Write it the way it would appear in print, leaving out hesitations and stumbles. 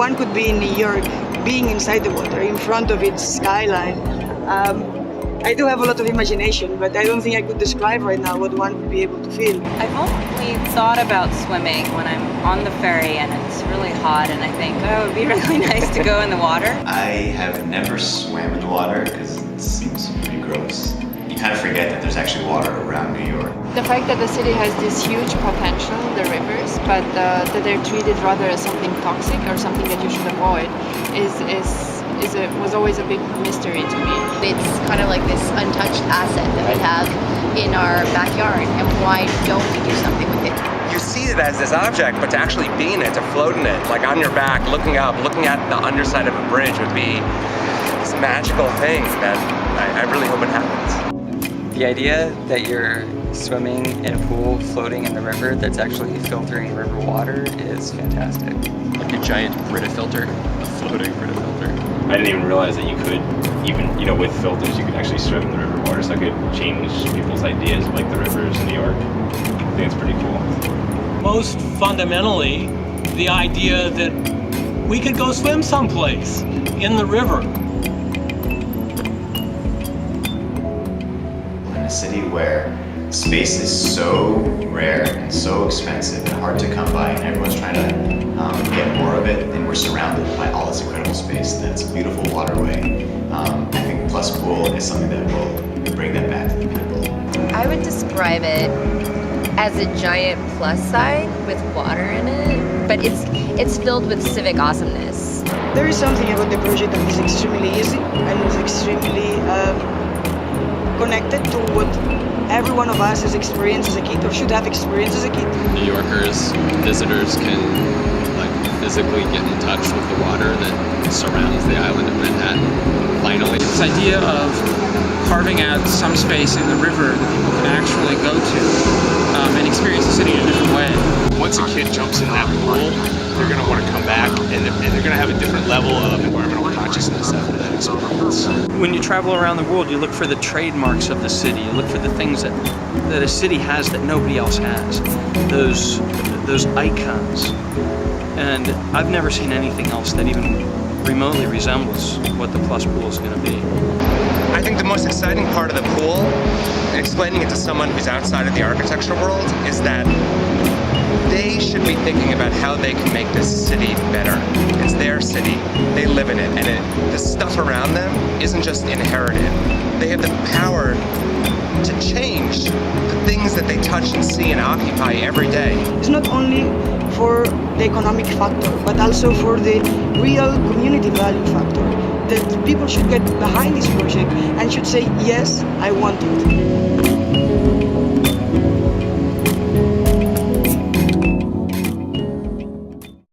one could be in New York, being inside the water, in front of its skyline. I do have a lot of imagination, but I don't think I could describe right now what one would be able to feel. I've only thought about swimming when I'm on the ferry and it's really hot and I think, oh, it would be really nice to go in the water. I have never swam in the water because it seems pretty gross. You kind of forget that there's actually water around New York. The fact that the city has this huge potential, the rivers, but that they're treated rather as something toxic or something that you should avoid was always a big mystery to me. It's kind of like this untouched asset that we have in our backyard, and why don't we do something with it? You see it as this object, but to actually be in it, to float in it, like on your back, looking up, looking at the underside of a bridge would be this magical thing that I really hope it happens. The idea that you're swimming in a pool floating in the river that's actually filtering river water is fantastic. Like a giant Brita filter, a floating Brita filter. I didn't even realize that you could, even with filters, you could actually swim in the river water, so I could change people's ideas of like the rivers in New York. I think it's pretty cool. Most fundamentally, the idea that we could go swim someplace in the river. In a city where space is so rare and so expensive and hard to come by, and everyone's trying to get more of it, and we're surrounded by all this incredible space that's a beautiful waterway. I think Plus Pool is something that will bring that back to the people. I would describe it as a giant plus sign with water in it, but it's filled with civic awesomeness. There is something about the project that is extremely easy and is extremely connected to what every one of us has experienced as a kid or should have experienced as a kid. New Yorkers, visitors can physically get in touch with the water that surrounds the island of Manhattan. Finally, this idea of carving out some space in the river that people can actually go to and experience the city in a different way. Once a kid jumps in that pool, they're going to want to come back, and they're going to have a different level of environmental consciousness after that experience. When you travel around the world, you look for the trademarks of the city. You look for the things that a city has that nobody else has. Those icons. And I've never seen anything else that even remotely resembles what the Plus Pool is going to be. I think the most exciting part of the pool, and explaining it to someone who's outside of the architecture world, is that they should be thinking about how they can make this city better. It's their city, they live in it, and the stuff around them isn't just inherited. They have the power to change the things that they touch and see and occupy every day. It's not only for the economic factor, but also for the real community value factor, that people should get behind this project and should say, yes, I want it.